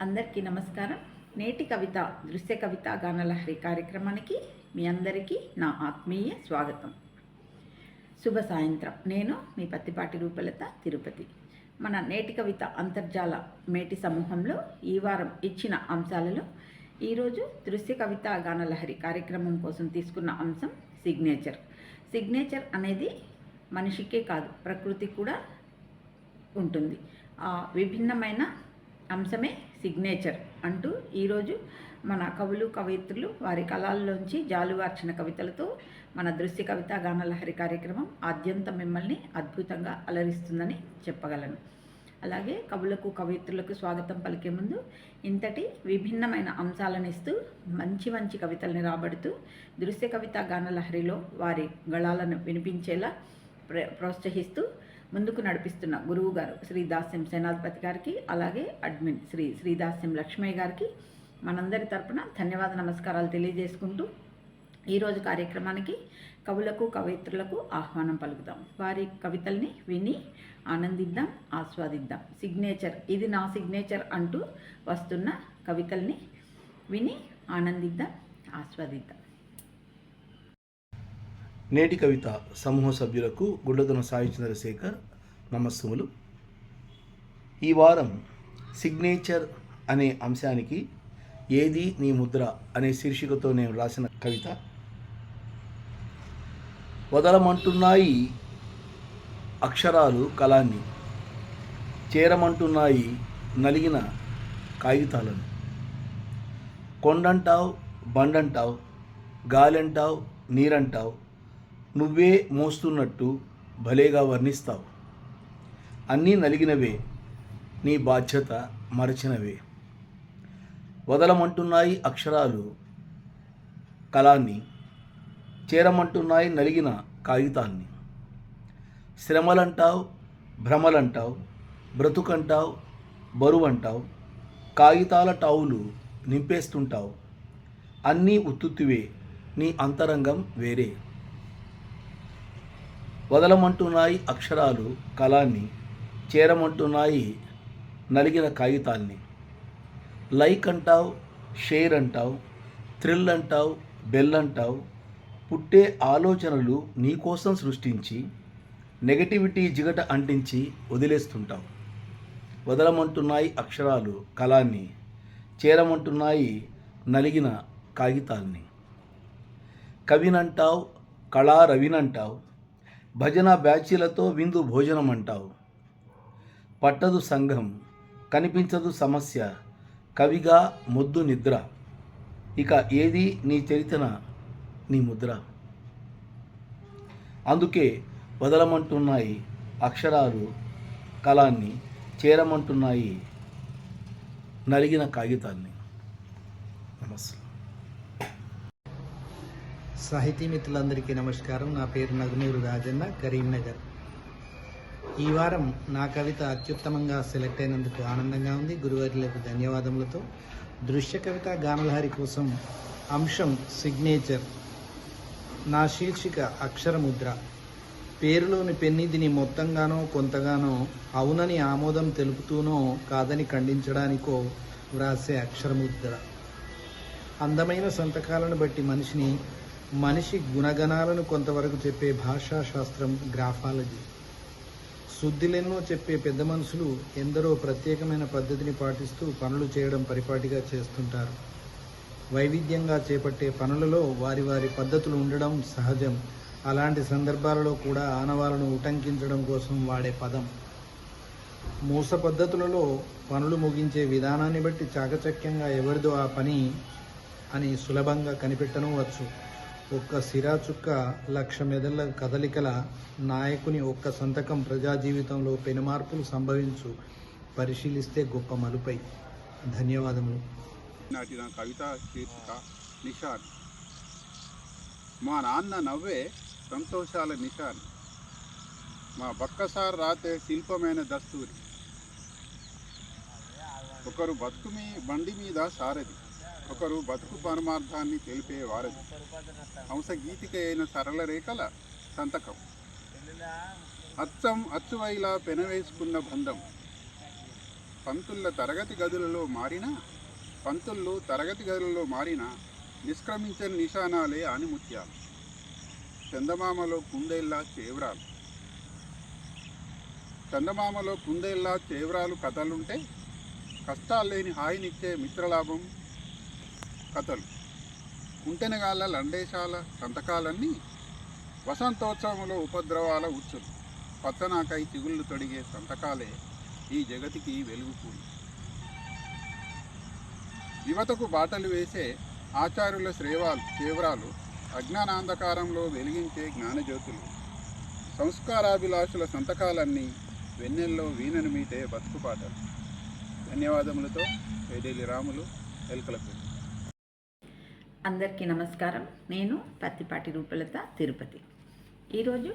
అందరికీ నమస్కారం. నేటి కవిత దృశ్య కవిత గానలహరి కార్యక్రమానికి మీ అందరికీ నా ఆత్మీయ స్వాగతం. శుభ సాయంత్రం. నేను మీ పత్తిపాటి రూపలత, తిరుపతి. మన నేటి కవిత అంతర్జాల మేటి సమూహంలో ఈ వారం ఇచ్చిన అంశాలలో ఈరోజు దృశ్య కవిత గానలహరి కార్యక్రమం కోసం తీసుకున్న అంశం సిగ్నేచర్. సిగ్నేచర్ అనేది మనిషికే కాదు, ప్రకృతి కూడా ఉంటుంది. ఆ విభిన్నమైన అంశమే సిగ్నేచర్ అంటూ ఈరోజు మన కవులు కవయిత్రులు వారి కళల్లోంచి జాలువార్చిన కవితలతో మన దృశ్య కవిత గానలహరి కార్యక్రమం ఆద్యంతం మిమ్మల్ని అద్భుతంగా అలరిస్తుందని చెప్పగలను. అలాగే కవులకు కవయిత్రులకు స్వాగతం పలికే ముందు ఇంతటి విభిన్నమైన అంశాలను ఇస్తూ మంచి మంచి కవితల్ని రాబడుతూ దృశ్య కవిత గానలహరిలో వారి గళాలను వినిపించేలా ప్రోత్సహిస్తూ ముందుకు నడిపిస్తున్న గురువు గారు శ్రీ దాస్యం సేనాధిపతి గారికి, అలాగే అడ్మిన్ శ్రీ దాస్యం లక్ష్మయ్య గారికి మనందరి తరపున ధన్యవాద నమస్కారాలు తెలియజేసుకుంటూ ఈరోజు కార్యక్రమానికి కవులకు కవయిత్రులకు ఆహ్వానం పలుకుదాం. వారి కవితల్ని విని ఆనందిద్దాం, ఆస్వాదిద్దాం. సిగ్నేచర్, ఇది నా సిగ్నేచర్ అంటూ వస్తున్న కవితల్ని విని ఆనందిద్దాం, ఆస్వాదిద్దాం. నేటి కవిత సమూహ సభ్యులకు గుండదన సాయి చంద్రశేఖర్ నమస్సుములు. ఈ వారం సిగ్నేచర్ అనే అంశానికి ఏది నీ ముద్ర అనే శీర్షికతో నేను రాసిన కవిత. వదలమంటున్నాయి అక్షరాలు కళాన్ని, చేరమంటున్నాయి నలిగిన కాగితాలను. కొండంటావు, బండంటావు, గాలంటావు, నీరంటావు, నువ్వే మోస్తున్నట్టు భలేగా వర్ణిస్తావు. అన్నీ నలిగినవే, నీ బాధ్యత మరచినవే. వదలమంటున్నాయి అక్షరాలు కళాన్ని, చేరమంటున్నాయి నలిగిన కాగితాన్ని. శ్రమలంటావు, భ్రమలంటావు, బ్రతుకంటావు, బరువంటావు, కాగితాల టావులు నింపేస్తుంటావు. అన్నీ ఉత్తుత్తివే, నీ అంతరంగం వేరే. వదలమంటున్నాయి అక్షరాలు కళాన్ని, చేరమంటున్నాయి నలిగిన కాగితాల్ని. లైక్ అంటావు, షేర్ అంటావు, థ్రిల్ అంటావు, బెల్ అంటావు, పుట్టే ఆలోచనలు నీకోసం సృష్టించి నెగటివిటీ జిగట అంటించి వదిలేస్తుంటావు. వదలమంటున్నాయి అక్షరాలు కళాన్ని, చేరమంటున్నాయి నలిగిన కాగితాల్ని. కవినంటావు, కళా రవినంటావు, భజన బ్యాచీలతో విందు భోజనం అంటావు. పట్టదు సంఘం, కనిపించదు సమస్య, కవిగా మొద్దు నిద్ర. ఇక ఏది నీ చరితన నీ ముద్ర. అందుకే వదలమంటున్నాయి అక్షరాలు కళాన్ని, చేరమంటున్నాయి నలిగిన కాగితాన్ని. నమస్తే. సాహితీ మిత్రులందరికీ నమస్కారం. నా పేరు నగునూరు రాజన్న, కరీంనగర్. ఈ వారం నా కవిత అత్యుత్తమంగా సెలెక్ట్ అయినందుకు ఆనందంగా ఉంది. గురువారులకు ధన్యవాదములతో దృశ్య కవిత గానలహరి కోసం అంశం సిగ్నేచర్. నా శీర్షిక అక్షరముద్ర. పేరులోని పెన్నిధిని మొత్తంగానో కొంతగానో అవునని ఆమోదం తెలుపుతూనో కాదని ఖండించడానికో వ్రాసే అక్షరముద్ర. అందమైన సంతకాలను బట్టి మనిషి గుణగణాలను కొంతవరకు చెప్పే భాషా శాస్త్రం గ్రాఫాలజీ. శుద్ధిలెన్నో చెప్పే పెద్ద మనుషులు ఎందరో ప్రత్యేకమైన పద్ధతిని పాటిస్తూ పనులు చేయడం పరిపాటిగా చేస్తుంటారు. వైవిధ్యంగా చేపట్టే పనులలో వారి వారి పద్ధతులు ఉండడం సహజం. అలాంటి సందర్భాలలో కూడా ఆనవాలను ఉటంకించడం కోసం వాడే పదం. మూస పద్ధతులలో పనులు ముగించే విధానాన్ని బట్టి చాకచక్యంగా ఎవరిదో ఆ పని అని సులభంగా కనిపెట్టనవచ్చు. ఒక్క సిరా చుక్క, 1,00,000 మెదళ్ల కదలికల నాయకుని ఒక్క సంతకం ప్రజా జీవితంలో పెనుమార్పులు సంభవించు. పరిశీలిస్తే గొప్ప మలుపై. ధన్యవాదములు. నాటి నా కవిత శీర్షిక నిషాన్. మా నాన్న నవ్వే సంతోషాల నిషాన్, మా బక్కసార్ రాతే శిల్పమైన దస్తూరి. ఒకరు బండి మీద సారథి, ఒకరు బతుకు పరమార్థాన్ని తెలిపే వారధి. హంసగీతిక అయిన సరళ రేఖల సంతకం, అచ్చం అచ్చువైలా పెనవేసుకున్న బంధం. పంతుళ్ళు తరగతి గదులలో మారిన నిష్క్రమించని నిశానాలే ఆనిముత్యాలు. చందమామలో కుందేళ్ళ చేవ్రాలు కథలుంటే కష్టాలు లేని హాయినిచ్చే మిత్రలాభం కథలు. కుంటెనగాళ్ళ లండేశాల సంతకాలన్నీ వసంతోత్సవంలో ఉపద్రవాల ఉచ్చులు. పచ్చనాకై చిగుళ్ళు తొడిగే సంతకాలే ఈ జగతికి వెలుగుపూలు. యువతకు బాటలు వేసే ఆచార్యుల చేవ్రాలు అజ్ఞానాంధకారంలో వెలిగించే జ్ఞానజ్యోతులు. సంస్కారాభిలాషుల సంతకాలన్నీ వెన్నెల్లో వీణను మీటే బతుకుపాటలు. ధన్యవాదములతో పేదేలి రాములు, ఎల్కలపల్లి. అందరికీ నమస్కారం. నేను పత్తిపాటి రూపలత, తిరుపతి. ఈరోజు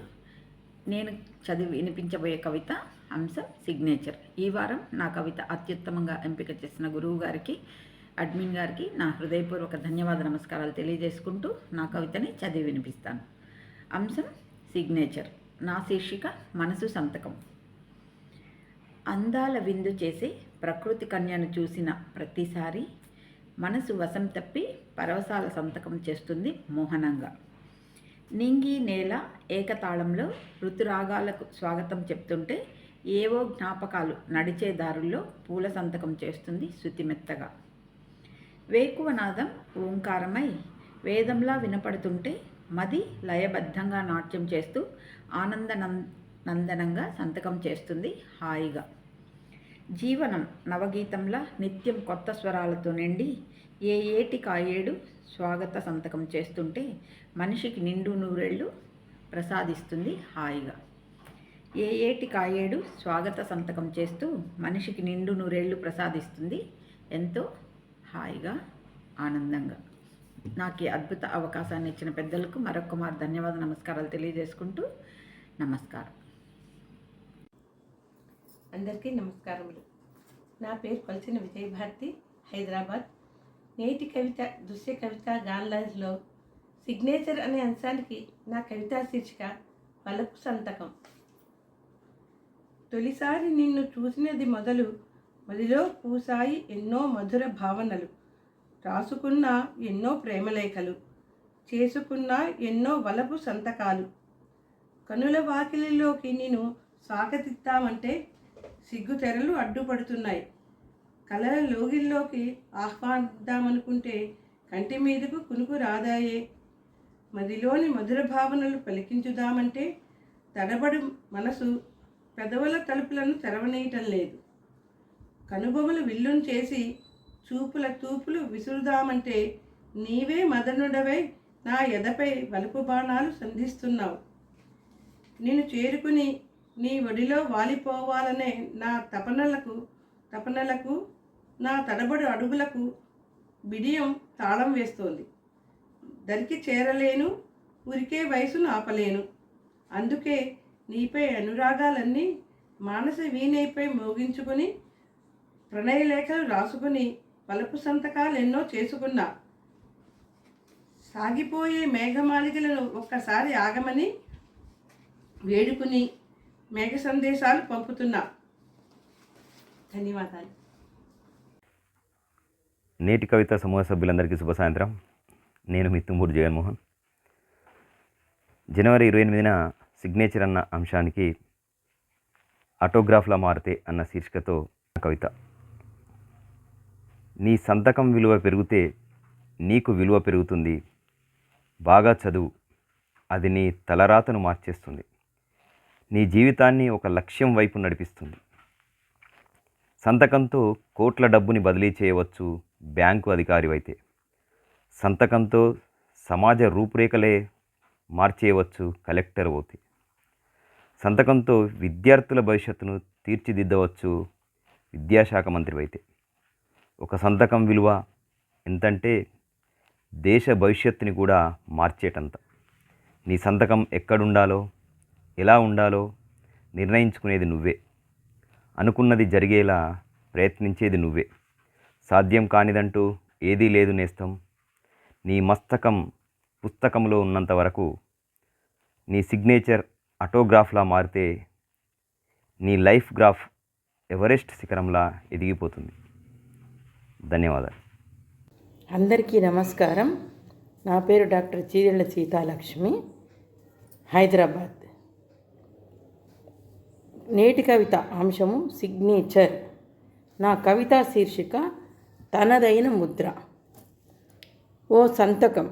నేను చదివి వినిపించబోయే కవిత అంశం సిగ్నేచర్. ఈ వారం నా కవిత అత్యుత్తమంగా ఎంపిక చేసిన గురువు గారికి, అడ్మిన్ గారికి నా హృదయపూర్వక ధన్యవాద నమస్కారాలు తెలియజేసుకుంటూ నా కవితని చదివి వినిపిస్తాను. అంశం సిగ్నేచర్. నా శీర్షిక మనసు సంతకం. అందాల విందు చేసే ప్రకృతి కన్యను చూసిన ప్రతిసారి మనసు వశం తప్పి పరవశాల సంతకం చేస్తుంది మోహనంగా. నింగి నేల ఏకతాళంలో ఋతురాగాలకు స్వాగతం చెప్తుంటే ఏవో జ్ఞాపకాలు నడిచే దారుల్లో పూల సంతకం చేస్తుంది శృతిమెత్తగా. వేకువనాదం ఓంకారమై వేదంలా వినపడుతుంటే మది లయబద్ధంగా నాట్యం చేస్తూ నందనంగా సంతకం చేస్తుంది హాయిగా. జీవనం నవగీతంలా నిత్యం కొత్త స్వరాలతో నిండి ఏ ఏటికాయేడు స్వాగత సంతకం చేస్తుంటే మనిషికి నిండు నూరేళ్ళు ప్రసాదిస్తుంది హాయిగా. ఏ ఏటికాయేడు స్వాగత సంతకం చేస్తూ మనిషికి నిండు నూరేళ్ళు ప్రసాదిస్తుంది ఎంతో హాయిగా, ఆనందంగా. నాకు ఈ అద్భుత అవకాశాన్ని ఇచ్చిన పెద్దలకు మరొక మారు ధన్యవాద నమస్కారాలు తెలియజేసుకుంటూ నమస్కారం. అందరికీ నమస్కారములు. నా పేరు కొలిచిన విజయభారతి, హైదరాబాద్. నేటి కవిత దృశ్య కవిత గాన్లాజ్లో సిగ్నేచర్ అనే అంశానికి నా కవితా శీర్షిక వలపు సంతకం. తొలిసారి నిన్ను చూసినది మొదలు మదిలో పూసాయి ఎన్నో మధుర భావనలు. రాసుకున్న ఎన్నో ప్రేమలేఖలు, చేసుకున్న ఎన్నో వలపు సంతకాలు. కనుల వాకిలిలోకి నేను స్వాగతిస్తామంటే సిగ్గు తెరలు అడ్డుపడుతున్నాయి. కలల లోగిల్లోకి ఆహ్వానిద్దామనుకుంటే కంటి మీదకు కునుకు రాదాయే. మదిలోని మధుర భావనలు పలికించుదామంటే తడబడు మనసు పెదవుల తలుపులను తెరవనీయటం లేదు. కనుబొమలు విల్లును చేసి చూపుల తూపులు విసురుదామంటే నీవే మదనుడవై నా ఎదపై వలుపు బాణాలు సంధిస్తున్నావు. నిన్ను చేరుకుని నీ ఒడిలో వాలిపోవాలనే నా తపనలకు నా తడబడు అడుగులకు బిడియం తాళం వేస్తోంది. దరికి చేరలేను, ఉరికే వయసును ఆపలేను. అందుకే నీపై అనురాగాలన్నీ మానస వీణైపై మోగించుకుని ప్రణయలేఖలు రాసుకుని వలపు సంతకాలు ఎన్నో చేసుకున్నా. సాగిపోయే మేఘమాలికలను ఒక్కసారి ఆగమని వేడుకుని మేఘ సందేశాలు పంపుతున్నా. ధన్యవాదాలు. నేటి కవిత సమూహ సభ్యులందరికీ శుభ సాయంత్రం. నేను మీ తుమ్మూరు జగన్మోహన్. జనవరి 28న సిగ్నేచర్ అన్న అంశానికి ఆటోగ్రాఫ్లా మారితే అన్న శీర్షికతో కవిత. నీ సంతకం విలువ పెరిగితే నీకు విలువ పెరుగుతుంది. బాగా చదువు, అది నీ తలరాతను మార్చేస్తుంది. నీ జీవితాన్ని ఒక లక్ష్యం వైపు నడిపిస్తుంది. సంతకంతో కోట్ల డబ్బుని బదిలీ చేయవచ్చు బ్యాంకు అధికారివైతే. సంతకంతో సమాజ రూపురేఖలే మార్చేయవచ్చు కలెక్టర్ అవుతే. సంతకంతో విద్యార్థుల భవిష్యత్తును తీర్చిదిద్దవచ్చు విద్యాశాఖ మంత్రివైతే. ఒక సంతకం విలువ ఎంతంటే దేశ భవిష్యత్తుని కూడా మార్చేటంత. నీ సంతకం ఎక్కడుండాలో, ఎలా ఉండాలో నిర్ణయించుకునేది నువ్వే. అనుకున్నది జరిగేలా ప్రయత్నించేది నువ్వే. సాధ్యం కానిదంటూ ఏదీ లేదు నేస్తం. నీ మస్తకం పుస్తకంలో ఉన్నంత వరకు. నీ సిగ్నేచర్ ఆటోగ్రాఫ్లా మారితే నీ లైఫ్ గ్రాఫ్ ఎవరెస్ట్ శిఖరంలా ఎదిగిపోతుంది. ధన్యవాదాలు. అందరికీ నమస్కారం. నా పేరు డాక్టర్ చీరెళ్ళ సీతాలక్ష్మి, హైదరాబాద్. నేటి కవిత అంశము సిగ్నేచర్. నా కవితా శీర్షిక తనదైన ముద్ర. ఓ సంతకం,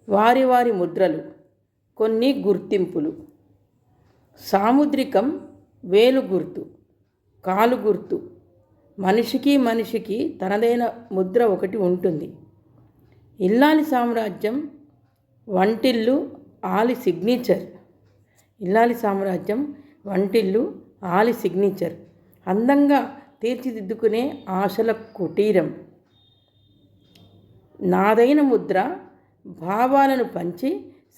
వారి వారి ముద్రలు, కొన్ని గుర్తింపులు. సాముద్రికం వేలు గుర్తు, కాలు గుర్తు. మనిషికి మనిషికి తనదైన ముద్ర ఒకటి ఉంటుంది. ఇల్లాలి సామ్రాజ్యం వంటిల్లు ఆలి సిగ్నేచర్. ఇల్లాలి సామ్రాజ్యం వంటిల్లు ఆలి సిగ్నేచర్. అందంగా తీర్చిదిద్దుకునే ఆశల కుటీరం. నాదైన ముద్ర భావాలను పంచి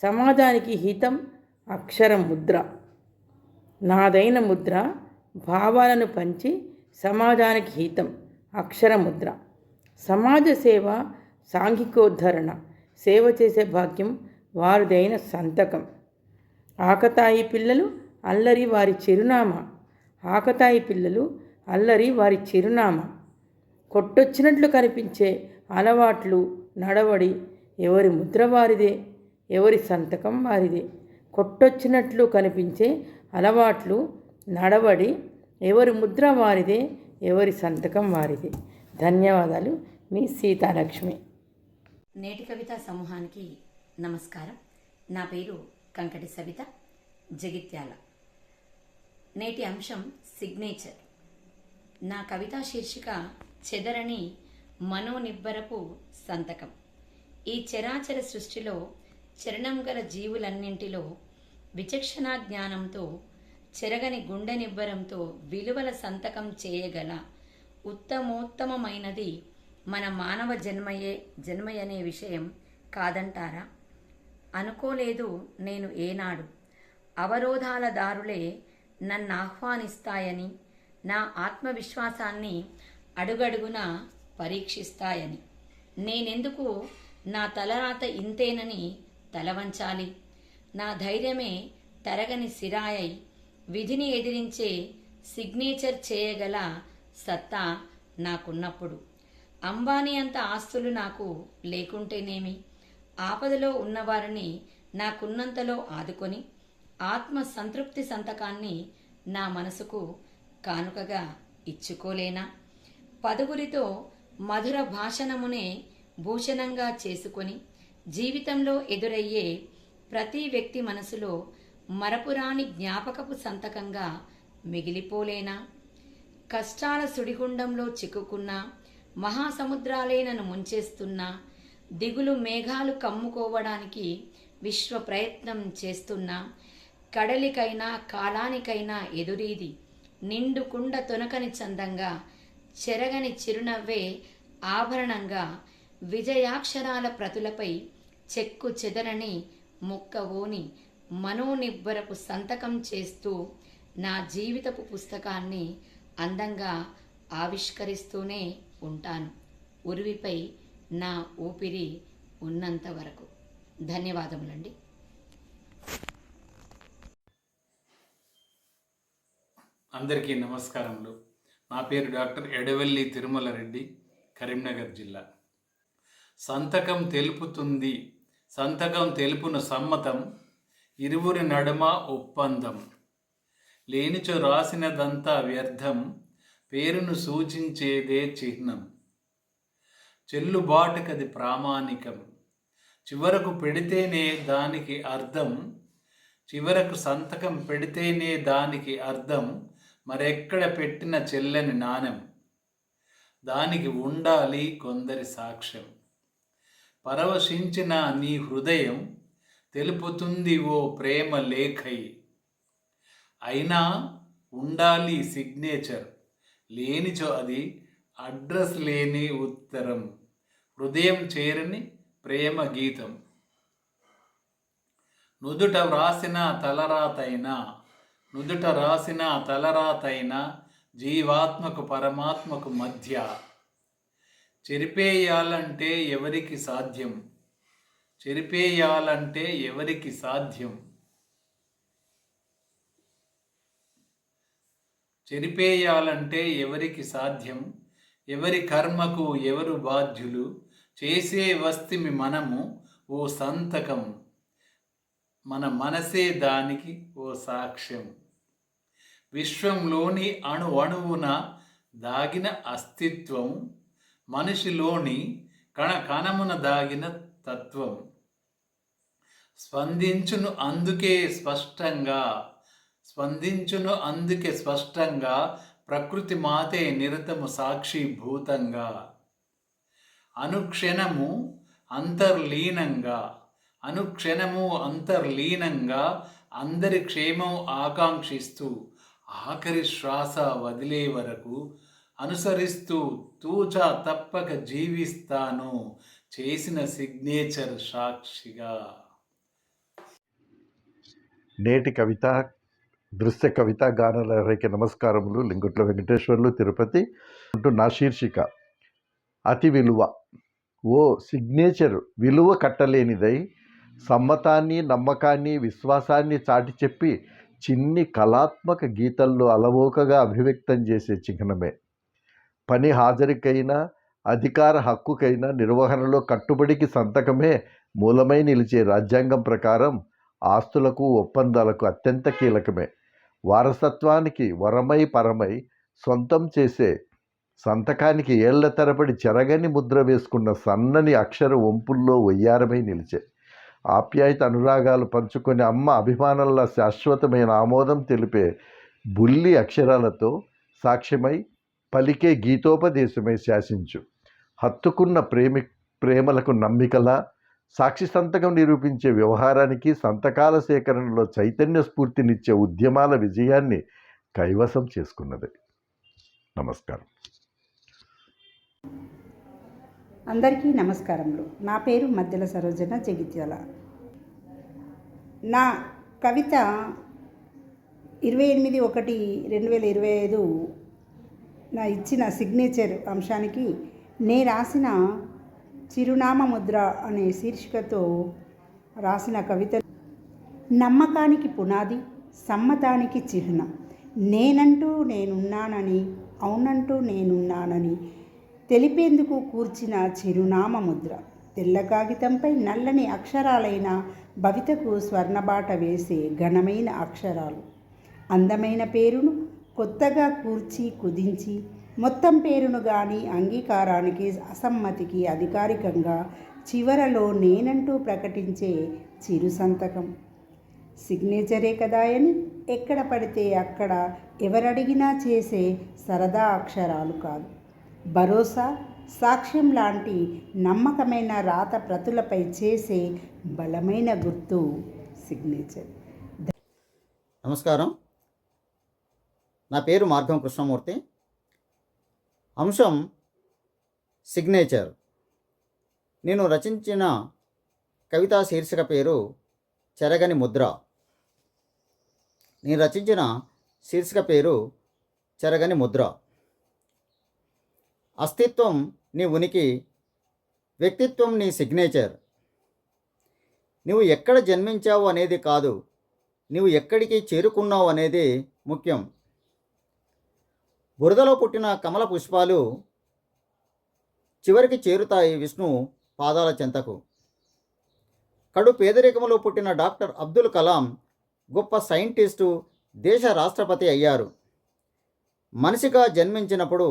సమాజానికి హితం అక్షరం ముద్ర. నాదైన ముద్ర భావాలను పంచి సమాజానికి హితం అక్షర ముద్ర. సమాజ సేవ, సాంఘికోద్ధరణ, సేవ చేసే భాగ్యం వారిదైన సంతకం. ఆకతాయి పిల్లలు అల్లరి వారి చిరునామా. ఆకతాయి పిల్లలు అల్లరి వారి చిరునామా. కొట్టొచ్చినట్లు కనిపించే అలవాట్లు, నడవడి ఎవరి ముద్ర వారిదే, ఎవరి సంతకం వారిదే. కొట్టొచ్చినట్లు కనిపించే అలవాట్లు, నడవడి ఎవరి ముద్ర వారిదే, ఎవరి సంతకం వారిదే. ధన్యవాదాలు. మీ సీతాలక్ష్మి. నేటి కవితా సమూహానికి నమస్కారం. నా పేరు కంకటి సవిత, జగిత్యాల. నేటి అంశం సిగ్నేచర్. నా కవితా శీర్షిక చెదరని మనోనిబ్బరపు సంతకం. ఈ చరాచర సృష్టిలో చరణం గల జీవులన్నింటిలో విచక్షణా జ్ఞానంతో, చెరగని గుండె నిబ్బరంతో విలువల సంతకం చేయగల ఉత్తమోత్తమమైనది మన మానవ జన్మయనే విషయం కాదంటారా? అనుకోలేదు నేను ఏనాడు. అవరోధాల దారులే నన్ను ఆహ్వానిస్తాయని, నా ఆత్మవిశ్వాసాన్ని అడుగడుగునా పరీక్షిస్తాయని. నేనెందుకు నా తలరాత ఇంతేనని తలవంచాలి? నా ధైర్యమే తరగని సిరాయై విధిని ఎదిరించే సిగ్నేచర్ చేయగల సత్తా నాకున్నప్పుడు. అంబానీ అంత ఆస్తులు నాకు లేకుంటేనేమి, ఆపదలో ఉన్నవారిని నాకున్నంతలో ఆదుకొని ఆత్మ సంతృప్తి సంతకాన్ని నా మనసుకు కానుకగా ఇచ్చుకోలేనా? పదుగురితో మధుర భాషణమునే భూషణంగా చేసుకొని జీవితంలో ఎదురయ్యే ప్రతి వ్యక్తి మనసులో మరపురాని జ్ఞాపకపు సంతకంగా మిగిలిపోలేనా? కష్టాల సుడిగుండంలో చిక్కుకున్న మహాసముద్రాలే నన్ను ముంచేస్తున్నా, దిగులు మేఘాలు కమ్ముకోవడానికి విశ్వ ప్రయత్నం చేస్తున్నా, కడలికైనా కాలానికైనా ఎదురీది నిండు కుండ తొనకని చందంగా, చెరగని చిరునవ్వే ఆభరణంగా, విజయాక్షరాల ప్రతులపై చెక్కు చెదరని ముక్కవోని మనోనిబ్బరపు సంతకం చేస్తూ నా జీవితపు పుస్తకాన్ని అందంగా ఆవిష్కరిస్తూనే ఉంటాను, ఉరివిపై నా ఊపిరి ఉన్నంత వరకు. ధన్యవాదములండి. అందరికీ నమస్కారములు. నా పేరు డాక్టర్ ఎడవెల్లి తిరుమల రెడ్డి, కరీంనగర్ జిల్లా. సంతకం తెలుపుతుంది, సంతకం తెలుపును సమ్మతం, ఇరువురి నడుమ ఒప్పందం. లేనిచో రాసినదంతా వ్యర్థం, పేరును సూచించేదే చిహ్నం. చెల్లుబాటుకది ప్రామాణికం, చివరకు పెడితేనే దానికి అర్థం. చివరకు సంతకం పెడితేనే దానికి అర్థం. మరెక్కడ పెట్టిన చెల్లని నాణెం, దానికి ఉండాలి కొందరి సాక్ష్యం. పరవశించిన నీ హృదయం తెలుపుతుంది ఓ ప్రేమ లేఖై. అయినా ఉండాలి సిగ్నేచర్, లేనిచో అది అడ్రస్ లేని ఉత్తరం, హృదయం చేరని ప్రేమ గీతం. నుదుట వ్రాసిన తలరాతైనా జీవాత్మకు పరమాత్మకు మధ్య చెరిపేయాలంటే ఎవరికి సాధ్యం? చెరిపేయాలంటే ఎవరికి సాధ్యం? ఎవరి కర్మకు ఎవరు బాధ్యులు? చేసే వస్తిమి మనము ఓ సంతకం, మన మనసే దానికి ఓ సాక్ష్యం. విశ్వంలోని అణువున దాగిన అస్తిత్వం, మనిషిలోని కణకణమున దాగిన తత్వం. స్పందించును అందుకే స్పష్టంగా ప్రకృతి మాతే నిరతము సాక్షిభూతంగా. అనుక్షణము అంతర్లీనంగా అందరి క్షేమం ఆకాంక్షిస్తూ ఆఖరి శ్వాస వదిలే వరకు అనుసరిస్తూ తూచా తప్పక జీవిస్తాను చేసిన సిగ్నేచర్ సాక్షిగా. నేటి కవిత దృశ్య కవిత గానలహరికి నమస్కారములు. లింగుట్ల వెంకటేశ్వర్లు, తిరుపతి. నా శీర్షిక అతి విలువ. ఓ సిగ్నేచర్ విలువ కట్టలేనిదై సమ్మతాన్ని, నమ్మకాన్ని, విశ్వాసాన్ని చాటి చెప్పి చిన్ని కళాత్మక గీతల్లో అలవోకగా అభివ్యక్తం చేసే చిహ్నమే. పని హాజరుకైనా, అధికార హక్కుకైనా, నిర్వహణలో కట్టుబడికి సంతకమే మూలమై నిలిచే రాజ్యాంగం ప్రకారం ఆస్తులకు, ఒప్పందాలకు అత్యంత కీలకమే. వారసత్వానికి వరమై పరమై సొంతం చేసే సంతకానికి ఏళ్ల తరబడి చెరగని ముద్ర వేసుకున్న సన్నని అక్షర వంపుల్లో వయ్యారమై నిలిచే. ఆప్యాయత అనురాగాలు పంచుకొని అమ్మ అభిమానంలా శాశ్వతమైన ఆమోదం తెలిపే బుల్లి అక్షరాలతో సాక్ష్యమై పలికే గీతోపదేశమై శాసించు. హత్తుకున్న ప్రేమలకు నమ్మికలా సాక్షి సంతకం నిరూపించే వ్యవహారానికి, సంతకాల సేకరణలో చైతన్య స్ఫూర్తినిచ్చే ఉద్యమాల విజయాన్ని కైవసం చేసుకున్నది. నమస్కారం. అందరికీ నమస్కారములు. నా పేరు మధ్యల సరోజన, జగిత్యాల. నా కవిత 28/1/2025 నా ఇచ్చిన సిగ్నేచర్ అంశానికి నే రాసిన చిరునామా ముద్ర అనే శీర్షికతో రాసిన కవిత. నమ్మకానికి పునాది, సమ్మతానికి చిహ్నం, నేనంటూ నేనున్నానని, అవునంటూ నేనున్నానని తెలిపేందుకు కూర్చిన చిరునామా ముద్ర. తెల్ల కాగితంపై నల్లని అక్షరాలైన భవితకు స్వర్ణబాట వేసే ఘనమైన అక్షరాలు. అందమైన పేరును కొత్తగా కూర్చి కుదించి, మొత్తం పేరును గాని అంగీకారానికి, అసమ్మతికి అధికారికంగా చివరలో నేనంటూ ప్రకటించే చిరు సంతకం. సిగ్నేచరే కదాయని ఎక్కడ పడితే అక్కడ ఎవరడిగినా చేసే సరదా అక్షరాలు కాదు. భరోసా, సాక్ష్యం లాంటి నమ్మకమైన రాత ప్రతులపై చేసే బలమైన గుర్తు సిగ్నేచర్. నమస్కారం. నా పేరు మార్గం కృష్ణమూర్తి. అంశం సిగ్నేచర్. నేను రచించిన కవితా శీర్షిక పేరు చెరగని ముద్ర. చెరగని ముద్ర. అస్తిత్వం నీ ఉనికి, వ్యక్తిత్వం నీ సిగ్నేచర్. నువ్వు ఎక్కడ జన్మించావు అనేది కాదు, నువ్వు ఎక్కడికి చేరుకున్నావు అనేది ముఖ్యం. బురదలో పుట్టిన కమల పుష్పాలు చివరికి చేరుతాయి విష్ణు పాదాల చెంతకు. కడు పేదరికంలో పుట్టిన డాక్టర్ అబ్దుల్ కలాం గొప్ప సైంటిస్టు, దేశ రాష్ట్రపతి అయ్యారు. మనిషిగా జన్మించినప్పుడు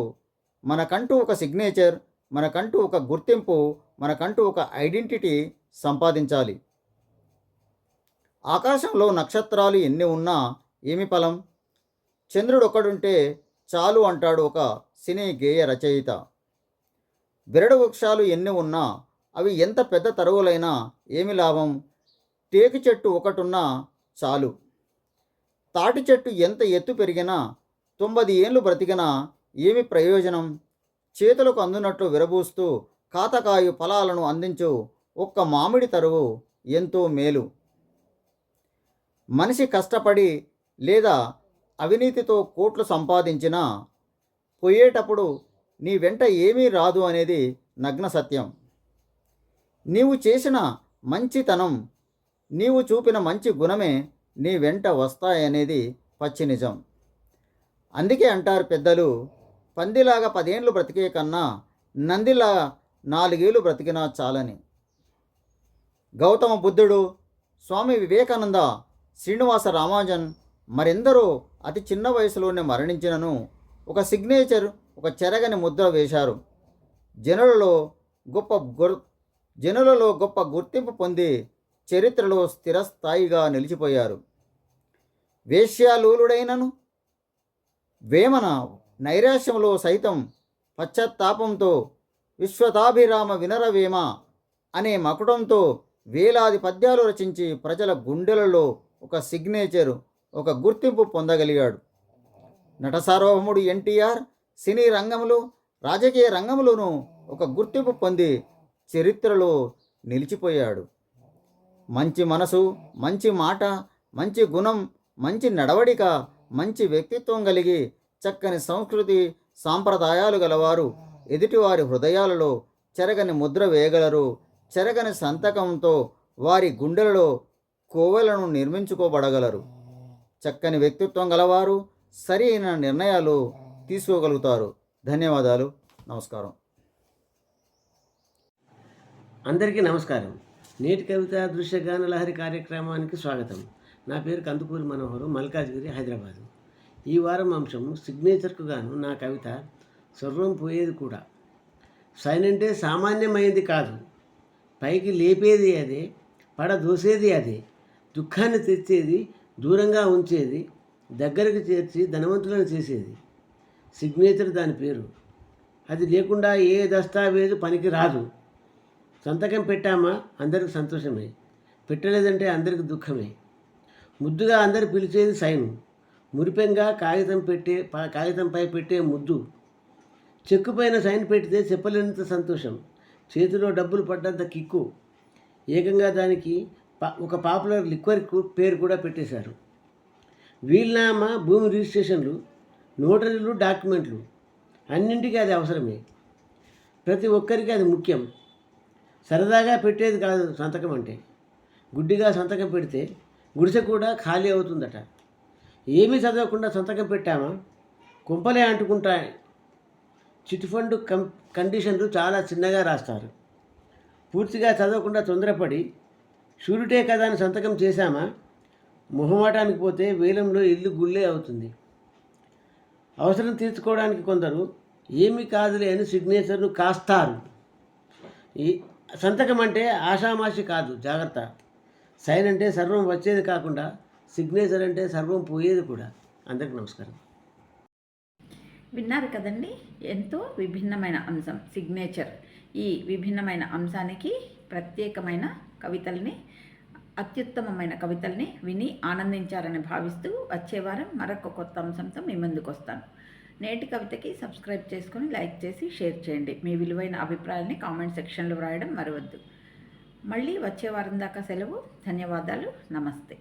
మనకంటూ ఒక సిగ్నేచర్, మనకంటూ ఒక గుర్తింపు, మనకంటూ ఒక ఐడెంటిటీ సంపాదించాలి. ఆకాశంలో నక్షత్రాలు ఎన్ని ఉన్నా ఏమి ఫలం? చంద్రుడు ఒక్కడుంటే చాలు అంటాడు ఒక సినీ గేయ రచయిత. బెరడు వృక్షాలు ఎన్ని ఉన్నా అవి ఎంత పెద్ద తరువులైనా ఏమి లాభం? టేకు చెట్టు ఒకటున్నా చాలు. తాటి చెట్టు ఎంత ఎత్తు పెరిగినా 90 ఏళ్ళు బ్రతికినా ఏమి ప్రయోజనం? చేతులకు అందునట్లు విరబూస్తూ కాతకాయు ఫలాలను అందించు ఒక్క మామిడి తరువు ఎంతో మేలు. మనిషి కష్టపడి లేదా అవినీతితో కోట్లు సంపాదించినా పోయేటప్పుడు నీ వెంట ఏమీ రాదు అనేది నగ్న సత్యం. నీవు చేసిన మంచితనం, నీవు చూపిన మంచి గుణమే నీ వెంట వస్తాయనేది పచ్చి నిజం. అందుకే అంటారు పెద్దలు, పందిలాగా 10 ఏండ్లు బ్రతికే కన్నా నందిలా 4 ఏళ్ళు బ్రతికినా చాలని. గౌతమ బుద్ధుడు, స్వామి వివేకానంద, శ్రీనివాస రామానుజన్ మరెందరో అతి చిన్న వయసులోనే మరణించినను ఒక సిగ్నేచర్, ఒక చెరగని ముద్ర వేశారు. జనులలో గొప్ప గుర్తింపు పొంది చరిత్రలో స్థిరస్థాయిగా నిలిచిపోయారు. వేశ్యాలూలుడైనను వేమన నైరాశ్యంలో సైతం పశ్చాత్తాపంతో విశ్వతాభిరామ వినరవేమ అనే మకుటంతో వేలాది పద్యాలు రచించి ప్రజల గుండెలలో ఒక సిగ్నేచర్, ఒక గుర్తింపు పొందగలిగాడు. నట సార్వభౌముడు ఎన్టీఆర్ సినీ రంగంలో, రాజకీయ రంగంలోనూ ఒక గుర్తింపు పొంది చరిత్రలో నిలిచిపోయాడు. మంచి మనసు, మంచి మాట, మంచి గుణం, మంచి నడవడిక, మంచి వ్యక్తిత్వం కలిగి చక్కని సంస్కృతి సాంప్రదాయాలు గలవారు ఎదుటివారి హృదయాలలో చెరగని ముద్ర వేయగలరు. చెరగని సంతకంతో వారి గుండెలలో కోవెలను నిర్మించుకోబడగలరు. చక్కని వ్యక్తిత్వం గలవారు సరైన నిర్ణయాలు తీసుకోగలుగుతారు. ధన్యవాదాలు. నమస్కారం. అందరికీ నమస్కారం. నేటి కవిత దృశ్యగాన లహరి కార్యక్రమానికి స్వాగతం. నా పేరు కందుకూరి మనోహరు, మల్కాజ్గిరి, హైదరాబాదు. ఈ వారం అంశం సిగ్నేచర్కు గాను నా కవిత సర్వం పోయేది కూడా. సైన్ అంటే సామాన్యమైంది కాదు, పైకి లేపేది అదే, పడదోసేది అదే, దుఃఖాన్ని తెచ్చేది, దూరంగా ఉంచేది, దగ్గరకు చేర్చి ధనవంతులను చేసేది. సిగ్నేచర్ దాని పేరు. అది లేకుండా ఏ దస్తావేజు పనికి రాదు. సంతకం పెట్టామా అందరికి సంతోషమే, పెట్టలేదంటే అందరికి దుఃఖమే. ముద్దుగా అందరు పిలిచేది సైను, మురిపెంగా కాగితంపై పెట్టే ముద్దు. చెక్కుపైన సైన్ పెడితే చెప్పలేనంత సంతోషం, చేతిలో డబ్బులు పడ్డంత కిక్కు. ఏకంగా దానికి ఒక పాపులర్ లిక్వర్ పేరు కూడా పెట్టేశారు. వీల్నామా, భూమి రిజిస్ట్రేషన్లు, నోటరీలు, డాక్యుమెంట్లు అన్నింటికీ అది అవసరమే. ప్రతి ఒక్కరికి అది ముఖ్యం. సరదాగా పెట్టేది కాదు సంతకం అంటే. గుడ్డిగా సంతకం పెడితే గుడిసె కూడా ఖాళీ అవుతుందట. ఏమీ చదవకుండా సంతకం పెట్టామా కుంపలే అంటుకుంటాయి. చిట్ ఫండ్ కండిషన్లు చాలా చిన్నగా రాస్తారు. పూర్తిగా చదవకుండా తొందరపడి షూరిటే కదా అని సంతకం చేశామా మొహమాటానికి పోతే వేలంలో ఇల్లు గుళ్ళే అవుతుంది. అవసరం తీర్చుకోవడానికి కొందరు ఏమీ కాదులే అని సిగ్నేచర్ను కాస్తారు. ఈ సంతకం అంటే ఆషామాషి కాదు, జాగ్రత్త. సైన్ అంటే సర్వం వచ్చేది కాకుండా సిగ్నేచర్ అంటే సర్వం పోయేది కూడా. అందరికీ నమస్కారం. విన్నారు కదండి, ఎంతో విభిన్నమైన అంశం సిగ్నేచర్. ఈ విభిన్నమైన అంశానికి ప్రత్యేకమైన కవితల్ని, అత్యుత్తమమైన కవితల్ని విని ఆనందించారని భావిస్తూ వచ్చే వారం మరొక కొత్త అంశంతో మీ ముందుకు వస్తాను. నేటి కవితకి సబ్స్క్రైబ్ చేసుకొని లైక్ చేసి షేర్ చేయండి. మీ విలువైన అభిప్రాయాన్ని కామెంట్ సెక్షన్లో వ్రాయడం మరవద్దు. మళ్ళీ వచ్చే వారం దాకా సెలవు. ధన్యవాదాలు. నమస్తే.